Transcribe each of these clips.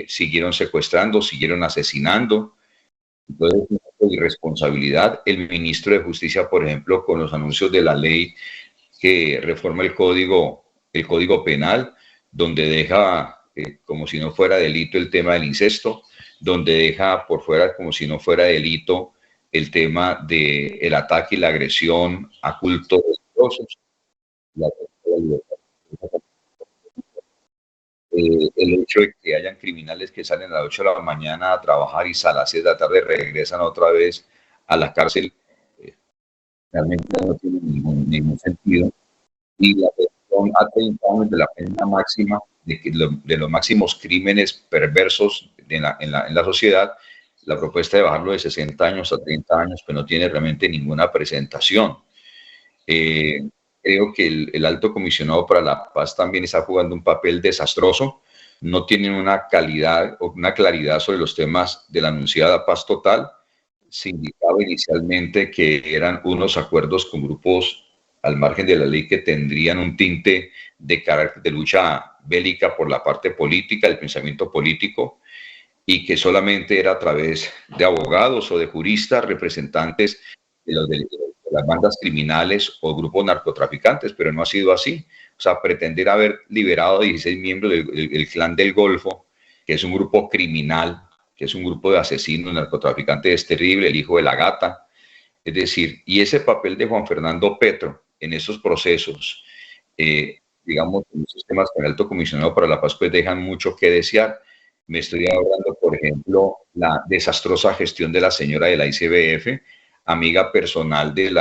siguieron secuestrando, siguieron asesinando. Entonces, irresponsabilidad. El ministro de Justicia, por ejemplo, con los anuncios de la ley que reforma el código penal, donde deja como si no fuera delito el tema del incesto, donde deja por fuera como si no fuera delito el tema del ataque y la agresión a cultos religiosos, el hecho de que hayan criminales que salen a las 8 de la mañana a trabajar y a las 6 de la tarde regresan otra vez a la cárcel, realmente no tiene ningún sentido. Y la reducción a 30 años de la pena máxima de los máximos crímenes perversos en la sociedad, la propuesta de bajarlo de 60 años a 30 años, pues no tiene realmente ninguna presentación. Creo que el alto comisionado para la paz también está jugando un papel desastroso. No tienen una calidad o una claridad sobre los temas de la anunciada paz total. Se indicaba inicialmente que eran unos acuerdos con grupos al margen de la ley que tendrían un tinte de carácter de lucha bélica por la parte política, el pensamiento político, y que solamente era a través de abogados o de juristas representantes de las bandas criminales o grupos narcotraficantes, pero no ha sido así. O sea, pretender haber liberado a 16 miembros del Clan del Golfo, que es un grupo criminal, que es un grupo de asesinos, narcotraficantes, es terrible, el hijo de la gata. Es decir, y ese papel de Juan Fernando Petro en esos procesos, digamos, en esos temas con el alto comisionado para la paz, pues dejan mucho que desear. Me estoy hablando, por ejemplo, la desastrosa gestión de la señora de la ICBF, amiga personal de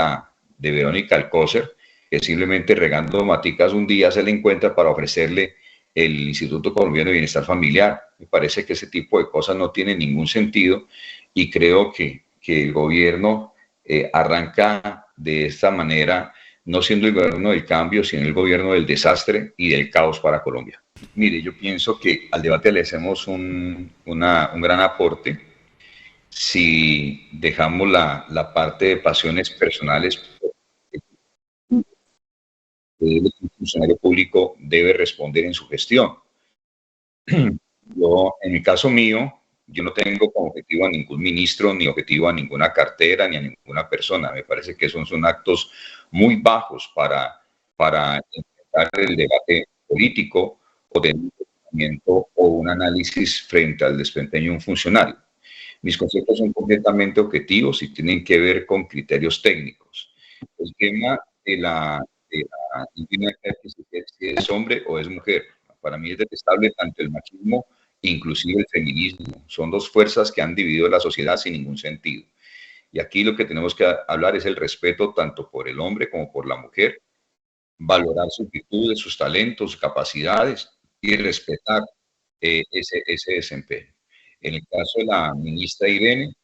Verónica Alcócer, que simplemente regando maticas un día se le encuentra para ofrecerle el Instituto Colombiano de Bienestar Familiar. Me parece que ese tipo de cosas no tienen ningún sentido y creo que el gobierno arranca de esta manera, no siendo el gobierno del cambio, sino el gobierno del desastre y del caos para Colombia. Mire, yo pienso que al debate le hacemos un gran aporte si dejamos la parte de pasiones personales. El funcionario público debe responder en su gestión. Yo, en el caso mío, yo no tengo como objetivo a ningún ministro, ni objetivo a ninguna cartera, ni a ninguna persona. Me parece que son actos muy bajos para enfrentar el debate político o de o un análisis frente al desempeño de un funcionario. Mis conceptos son completamente objetivos y tienen que ver con criterios técnicos. El tema de si es hombre o es mujer, para mí es detestable tanto el machismo inclusive el feminismo. Son dos fuerzas que han dividido la sociedad sin ningún sentido. Y aquí lo que tenemos que hablar es el respeto tanto por el hombre como por la mujer, valorar sus virtudes, sus talentos, sus capacidades y respetar ese desempeño. En el caso de la ministra Irene,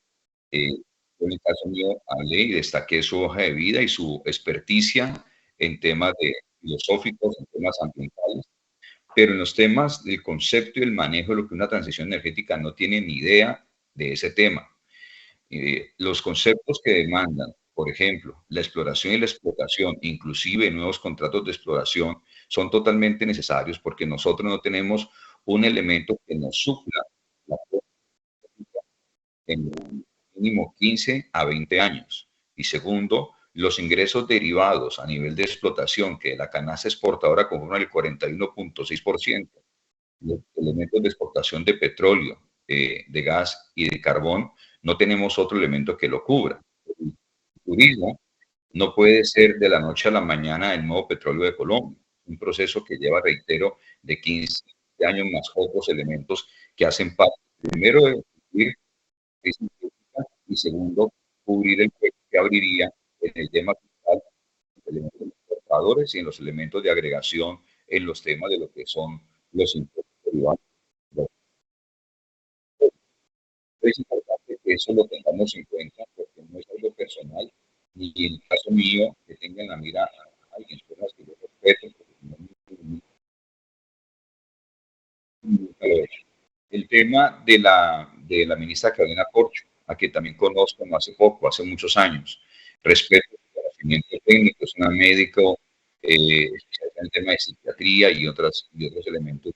en el caso mío hablé y destaqué su hoja de vida y su experticia en temas filosóficos, en temas ambientales, pero en los temas del concepto y el manejo de lo que una transición energética no tiene ni idea de ese tema. Los conceptos que demandan, por ejemplo, la exploración y la explotación, inclusive nuevos contratos de exploración, son totalmente necesarios porque nosotros no tenemos un elemento que nos supla la en mínimo 15 a 20 años. Y segundo, los ingresos derivados a nivel de explotación, que la canasta exportadora conforma el 41.6%, los elementos de exportación de petróleo, de gas y de carbón, no tenemos otro elemento que lo cubra. El turismo no puede ser de la noche a la mañana el nuevo petróleo de Colombia. Un proceso que lleva, reitero, de 15 años más otros elementos que hacen parte, primero, de cubrir y segundo, cubrir el hueco que abriría en el tema fiscal, en los elementos exportadores y en los elementos de agregación en los temas de lo que son los impuestos derivados. Es importante que eso lo tengamos en cuenta porque no es algo personal, ni en el caso mío que tenga en la mira a alguien, personas que yo respeto, porque nunca lo he hecho. El tema de la ministra Carolina Corcho, a quien también conozco no hace poco, hace muchos años. Respeto su conocimiento técnico, es una médico especializada en el tema de psiquiatría y otros elementos.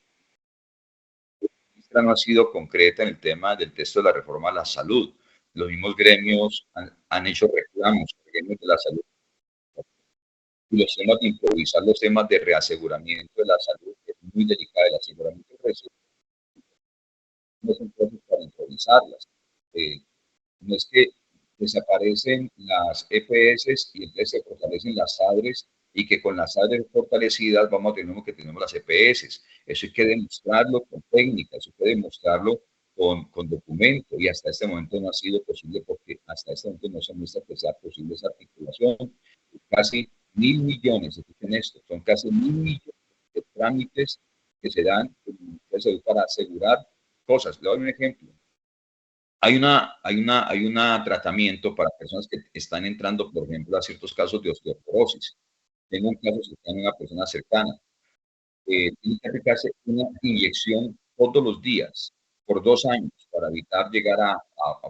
ministra no ha sido concreta en el tema del texto de la reforma a la salud. Los mismos gremios han hecho reclamos, gremios de la salud, y los temas de improvisar, los temas de reaseguramiento de la salud, que es muy delicado, el aseguramiento de reaseguramiento, no son cosas para improvisarlas. No es que desaparecen las EPS y entonces se fortalecen las ADRES y que con las ADRES fortalecidas vamos a tener que tenemos las EPS. Eso hay que demostrarlo con técnicas, eso hay que demostrarlo con documento y hasta este momento no ha sido posible porque hasta este momento no se muestra que sea posible esa articulación. Casi 1.000 millones, escuchen esto, son casi 1.000 millones de trámites que se dan para asegurar cosas. Le doy un ejemplo. Hay un tratamiento para personas que están entrando, por ejemplo, a ciertos casos de osteoporosis. Tengo un caso cercano a una persona cercana. Tiene que aplicarse una inyección todos los días por 2 años para evitar llegar a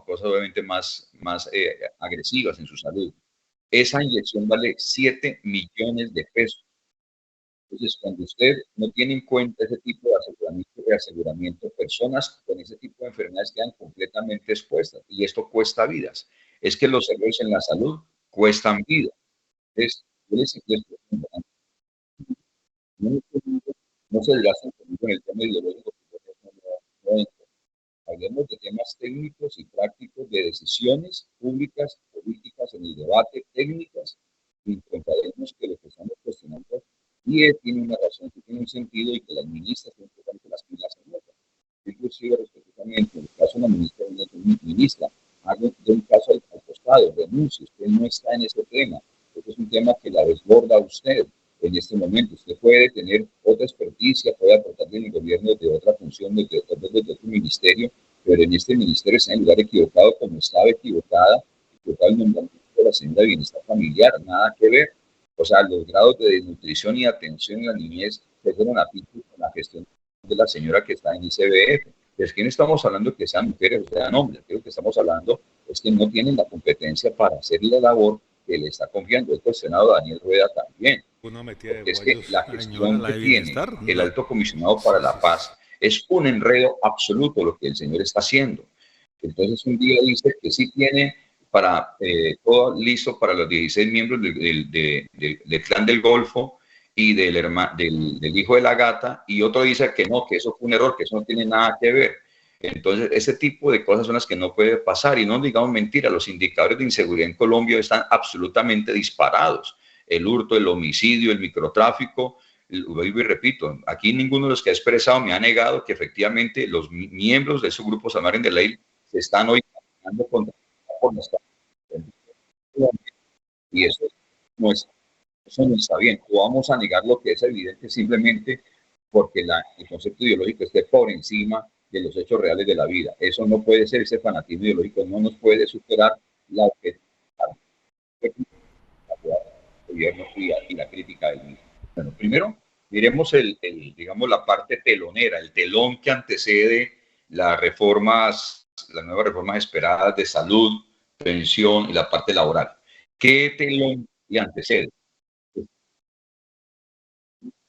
cosas obviamente más agresivas en su salud. Esa inyección vale 7 millones de pesos. Entonces, cuando usted no tiene en cuenta ese tipo de aseguramiento y reaseguramiento, personas con ese tipo de enfermedades quedan completamente expuestas y esto cuesta vidas. Es que los errores en la salud cuestan vidas. Entonces, yo les insisto, no se desgastan conmigo en el tema ideológico, no, hablemos de temas técnicos y prácticos de decisiones públicas, políticas en el debate, técnicas, y encontraremos que lo que estamos cuestionando tiene una razón, que tiene un sentido y que las ministras tienen que poner las pilas en otra. Inclusive, respectivamente, en el caso de una ministra, hago de un caso al costado, renuncie, usted no está en ese tema. Este es un tema que la desborda a usted en este momento. Usted puede tener otra experticia, puede aportarle en el gobierno de otra función, desde otro ministerio, pero en este ministerio está en el lugar equivocado, como estaba equivocado el nombramiento de la Hacienda de Bienestar Familiar, nada que ver. O sea, los grados de desnutrición y atención en la niñez se fueron a pico con la gestión de la señora que está en ICBF. Es que no estamos hablando de que sean mujeres o sean hombres, creo que estamos hablando es que no tienen la competencia para hacer la labor que le está confiando el Senado Daniel Rueda también. Es que la gestión que tiene el alto comisionado para la paz es un enredo absoluto lo que el señor está haciendo. Entonces un día dice que sí tiene para todo listo para los 16 miembros del clan del Golfo y del hijo de la gata, y otro dice que no, que eso fue un error, que eso no tiene nada que ver. Entonces, ese tipo de cosas son las que no puede pasar. Y no digamos mentira, los indicadores de inseguridad en Colombia están absolutamente disparados. El hurto, el homicidio, el microtráfico, vuelvo y repito, aquí ninguno de los que ha expresado me ha negado que efectivamente los miembros de esos grupos al margen de la ley se están hoy caminando contra las y eso no está bien. O vamos a negar lo que es evidente simplemente porque el concepto ideológico esté por encima de los hechos reales de la vida. Eso no puede ser, ese fanatismo ideológico no nos puede superar la gobierno y la crítica del mismo. Bueno, primero, miremos digamos, la parte telonera, el telón que antecede las nuevas reformas esperadas de salud, pensión y la parte laboral. ¿Qué telón le antecede?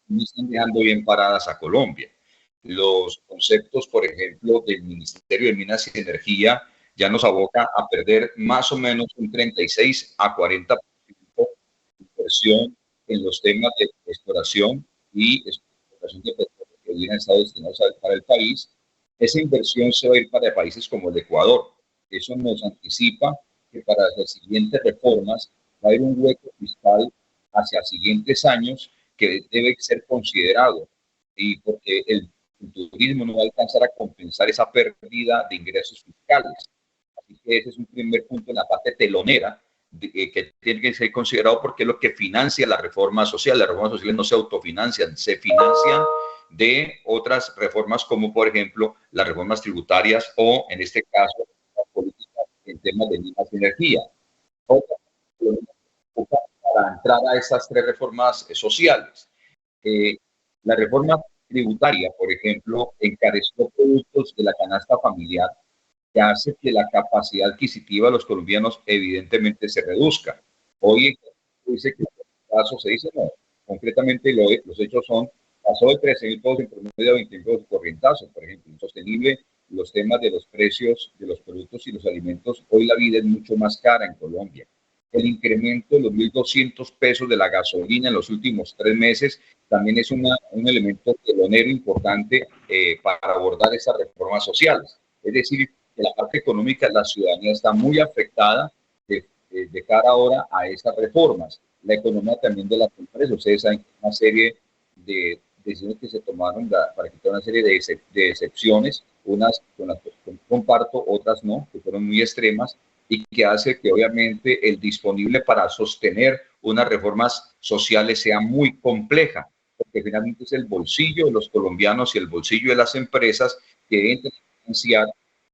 No están dejando bien paradas a Colombia. Los conceptos, por ejemplo, del Ministerio de Minas y Energía ya nos aboca a perder más o menos un 36 a 40% de inversión en los temas de exploración y explotación de petróleo que hubieran estado destinados para el país. Esa inversión se va a ir para países como el Ecuador. Eso nos anticipa que para las siguientes reformas va a haber un hueco fiscal hacia siguientes años que debe ser considerado, y porque el turismo no va a alcanzar a compensar esa pérdida de ingresos fiscales. Así que ese es un primer punto en la parte telonera que tiene que ser considerado porque es lo que financia la reforma social. Las reformas sociales no se autofinancian, se financian de otras reformas como por ejemplo las reformas tributarias o en este caso las políticas en temas de minas y energía. Otra, para entrar a esas 3 reformas sociales. La reforma tributaria, por ejemplo, encareció productos de la canasta familiar, que hace que la capacidad adquisitiva de los colombianos evidentemente se reduzca. Hoy dice que en este caso se dice no, concretamente los hechos son pasó de 13.000 pesos en promedio a 20.000 pesos corrientazo, por ejemplo. Insostenible los temas de los precios de los productos y los alimentos. Hoy la vida es mucho más cara en Colombia. El incremento de los 1.200 pesos de la gasolina en los últimos 3 meses también es un elemento telonero importante para abordar esas reformas sociales. Es decir, que la parte económica de la ciudadanía está muy afectada de cara ahora a esas reformas. La economía también de las empresas. Ustedes saben una serie de decisiones que se tomaron para quitar una serie de excepciones, unas con las que comparto, otras no, que fueron muy extremas, y que hace que obviamente el disponible para sostener unas reformas sociales sea muy compleja, porque finalmente es el bolsillo de los colombianos y el bolsillo de las empresas que entran a financiar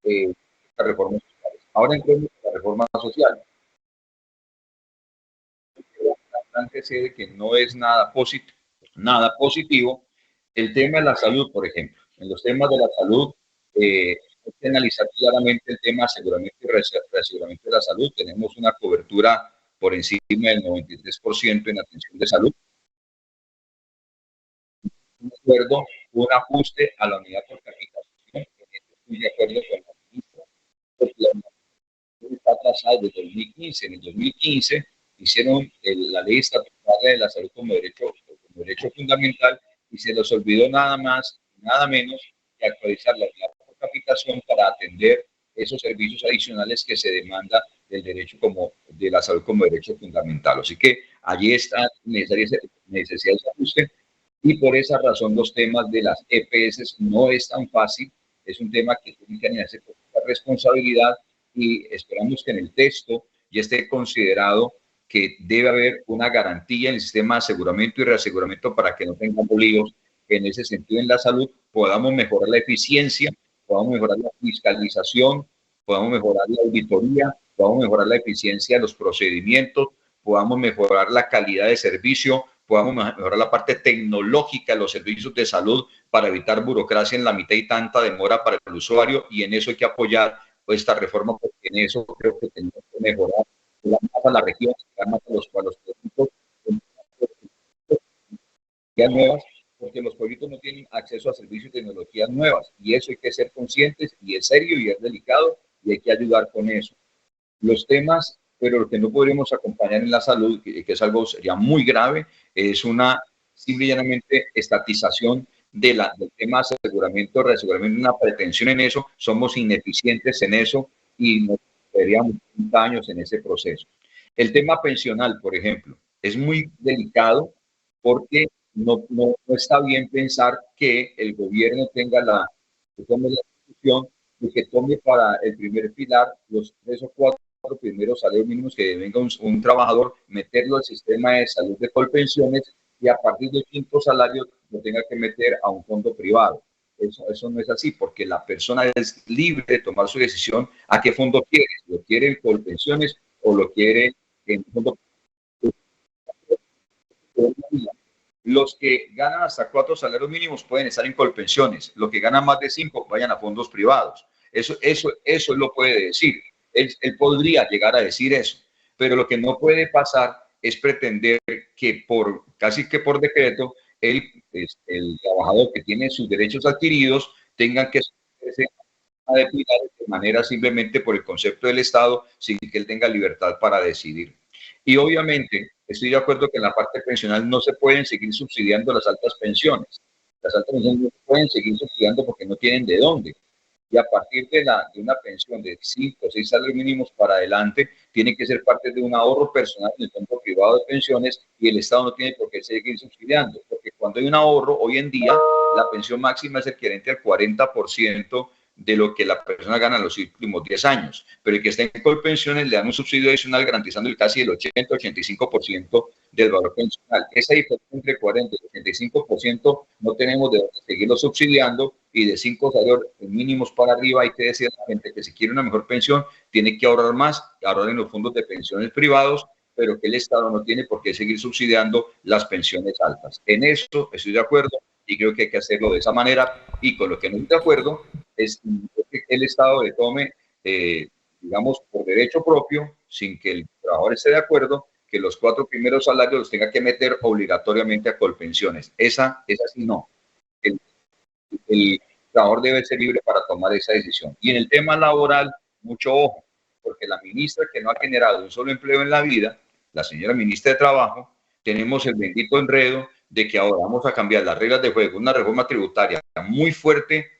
estas reformas sociales. Ahora entremos en la reforma social. Antecede que no es nada positivo. El tema de la salud, por ejemplo. En los temas de la salud, hay que analizar claramente el tema de aseguramiento y reaseguramiento de la salud. Tenemos una cobertura por encima del 93% en atención de salud. Un acuerdo, un ajuste a la unidad por capitación. Estoy de acuerdo con la ministra, porque la unidad está atrasada desde 2015. En el 2015 hicieron la ley estatal de la salud como derecho fundamental y se les olvidó nada más, nada menos que actualizar la unidad por capitación para atender esos servicios adicionales que se demanda del derecho como de la salud como derecho fundamental. Así que allí está necesidad de ajuste y por esa razón los temas de las EPS no es tan fácil, es un tema que tiene que añadirse con responsabilidad y esperamos que en el texto ya esté considerado que debe haber una garantía en el sistema de aseguramiento y reaseguramiento para que no tengamos líos en ese sentido en la salud, podamos mejorar la eficiencia, podamos mejorar la fiscalización, podamos mejorar la auditoría, podamos mejorar la eficiencia de los procedimientos, podamos mejorar la calidad de servicio, podamos mejorar la parte tecnológica de los servicios de salud para evitar burocracia en la mitad y tanta demora para el usuario, y en eso hay que apoyar esta reforma, porque en eso creo que tenemos que mejorar a la región, a los pueblitos nuevas, porque los pueblitos no tienen acceso a servicios y tecnologías nuevas, y eso hay que ser conscientes, y es serio y es delicado, y hay que ayudar con eso. Los temas, pero lo que no podremos acompañar en la salud, que es algo ya muy grave, es una simple y llanamente estatización del tema de aseguramiento, reaseguramiento, una pretensión en eso, somos ineficientes en eso y nos perderíamos 30 años en ese proceso. El tema pensional, por ejemplo, es muy delicado porque no está bien pensar que el gobierno tenga que tome la decisión de que tome para el primer pilar los 3 o 4 primeros salarios mínimos que venga un trabajador, meterlo al sistema de salud de Colpensiones y a partir del quinto salario lo tenga que meter a un fondo privado. Eso no es así, porque la persona es libre de tomar su decisión a qué fondo quiere, si lo quiere en Colpensiones o lo quiere en fondo privado. Los que ganan hasta 4 salarios mínimos pueden estar en Colpensiones. Los que ganan más de 5 vayan a fondos privados. Eso él lo puede decir. Él podría llegar a decir eso. Pero lo que no puede pasar es pretender que casi que por decreto, el trabajador que tiene sus derechos adquiridos tengan que de manera simplemente por el concepto del Estado, sin que él tenga libertad para decidir. Y obviamente estoy de acuerdo que en la parte pensional no se pueden seguir subsidiando las altas pensiones. Las altas pensiones no se pueden seguir subsidiando porque no tienen de dónde. Y a partir de una pensión de 5 o 6 salarios mínimos para adelante, tiene que ser parte de un ahorro personal en el fondo privado de pensiones, y el Estado no tiene por qué seguir subsidiando, porque cuando hay un ahorro, hoy en día, la pensión máxima es equivalente al 40% de lo que la persona gana en los últimos 10 años, pero el que está en Colpensiones le dan un subsidio adicional garantizando casi el 80-85% del valor pensional. Esa diferencia entre 40 y 85% no tenemos de dónde seguirlo subsidiando, y de 5 salarios mínimos para arriba hay que decir a la gente que si quiere una mejor pensión tiene que ahorrar más, ahorrar en los fondos de pensiones privados, pero que el Estado no tiene por qué seguir subsidiando las pensiones altas. En eso estoy de acuerdo y creo que hay que hacerlo de esa manera, y con lo que no estoy de acuerdo es que el Estado le tome, digamos, por derecho propio, sin que el trabajador esté de acuerdo, que los 4 primeros salarios los tenga que meter obligatoriamente a Colpensiones. Esa sí no. El trabajador debe ser libre para tomar esa decisión. Y en el tema laboral, mucho ojo, porque la ministra que no ha generado un solo empleo en la vida, la señora ministra de Trabajo, tenemos el bendito enredo de que ahora vamos a cambiar las reglas de juego, una reforma tributaria muy fuerte,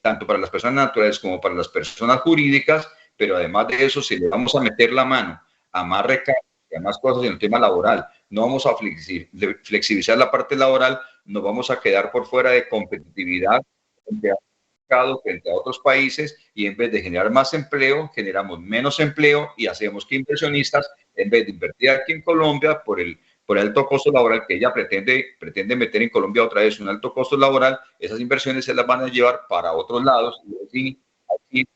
tanto para las personas naturales como para las personas jurídicas, pero además de eso, si le vamos a meter la mano a más recargos y a más cosas en el tema laboral, no vamos a flexibilizar la parte laboral, nos vamos a quedar por fuera de competitividad frente a otros países, y en vez de generar más empleo, generamos menos empleo y hacemos que inversionistas, en vez de invertir aquí en Colombia por el alto costo laboral que ella pretende meter en Colombia otra vez, un alto costo laboral, esas inversiones se las van a llevar para otros lados, y así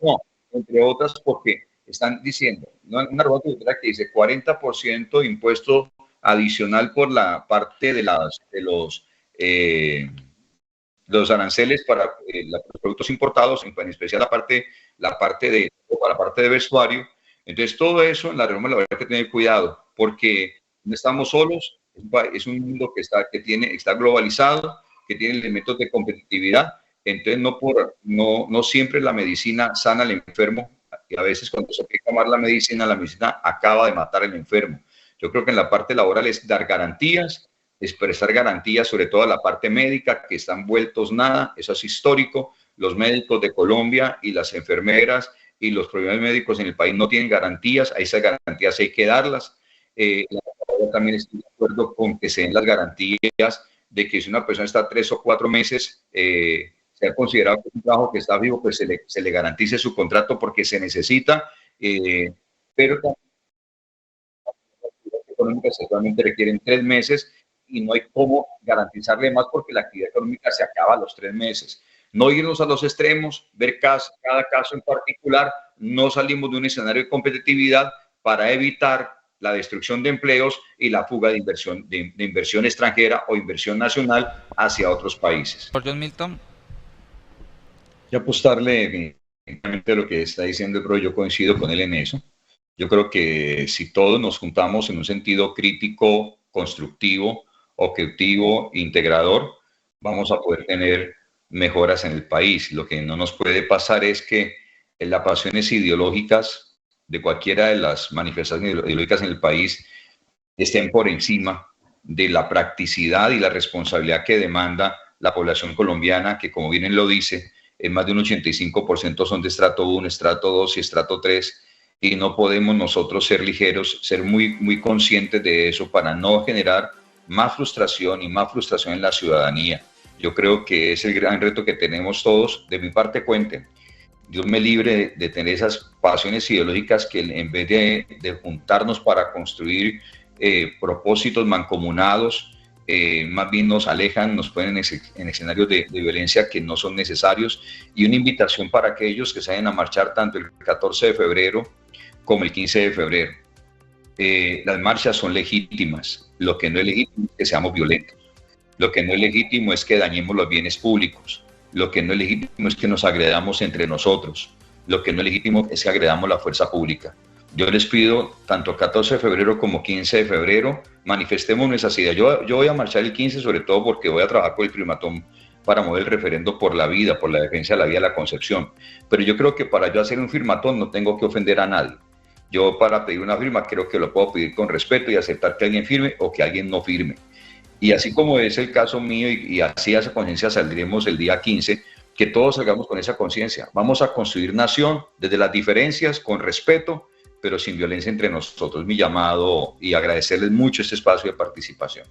no, entre otras porque están diciendo, ¿no? Una reforma tributaria que dice 40% de impuesto adicional por la parte de los aranceles para los productos importados, en especial la parte de vestuario. Entonces, todo eso en la reforma laboral hay que tener cuidado, porque no estamos solos, es un mundo que está globalizado, que tiene elementos de competitividad. Entonces, no siempre la medicina sana al enfermo, y a veces cuando se aplica mal la medicina acaba de matar al enfermo. Yo creo que en la parte laboral es dar garantías, expresar garantías, sobre todo a la parte médica, que están vueltos nada, eso es histórico. Los médicos de Colombia y las enfermeras y los profesionales médicos en el país no tienen garantías, a esas garantías hay que darlas. También estoy de acuerdo con que se den las garantías de que si una persona está 3 o 4 meses, sea considerado un trabajo que está vivo, pues se le garantice su contrato porque se necesita, pero también las económicas solamente requieren 3 meses y no hay cómo garantizarle más porque la actividad económica se acaba a los 3 meses. No irnos a los extremos, ver cada caso en particular, no salimos de un escenario de competitividad para evitar la destrucción de empleos y la fuga de inversión extranjera o inversión nacional hacia otros países. Por John Milton. Y apostarle a lo que está diciendo el pro, yo coincido con él en eso. Yo creo que si todos nos juntamos en un sentido crítico, constructivo, objetivo, integrador, vamos a poder tener mejoras en el país. Lo que no nos puede pasar es que las pasiones ideológicas de cualquiera de las manifestaciones ideológicas en el país estén por encima de la practicidad y la responsabilidad que demanda la población colombiana, que como bien lo dice, en más de un 85% son de estrato 1, estrato 2 y estrato 3, y no podemos nosotros ser ligeros, ser muy conscientes de eso para no generar más frustración y más frustración en la ciudadanía. Yo creo que es el gran reto que tenemos todos. De mi parte, cuenten. Dios me libre de tener esas pasiones ideológicas que en vez de juntarnos para construir propósitos mancomunados, más bien nos alejan, nos ponen en escenarios de violencia que no son necesarios. Y una invitación para aquellos que se vayan a marchar tanto el 14 de febrero como el 15 de febrero. Las marchas son legítimas. Lo que no es legítimo es que seamos violentos. Lo que no es legítimo es que dañemos los bienes públicos. Lo que no es legítimo es que nos agredamos entre nosotros. Lo que no es legítimo es que agredamos la fuerza pública. Yo les pido, tanto 14 de febrero como 15 de febrero, manifestemos nuestras ideas. Yo voy a marchar el 15 sobre todo porque voy a trabajar con el primatón para mover el referendo por la vida, por la defensa de la vida de la Concepción. Pero yo creo que para yo hacer un firmatón no tengo que ofender a nadie. Yo para pedir una firma creo que lo puedo pedir con respeto y aceptar que alguien firme o que alguien no firme. Y así como es el caso mío y así a esa conciencia saldremos el día 15, que todos salgamos con esa conciencia. Vamos a construir nación desde las diferencias, con respeto, pero sin violencia entre nosotros. Mi llamado y agradecerles mucho este espacio de participación.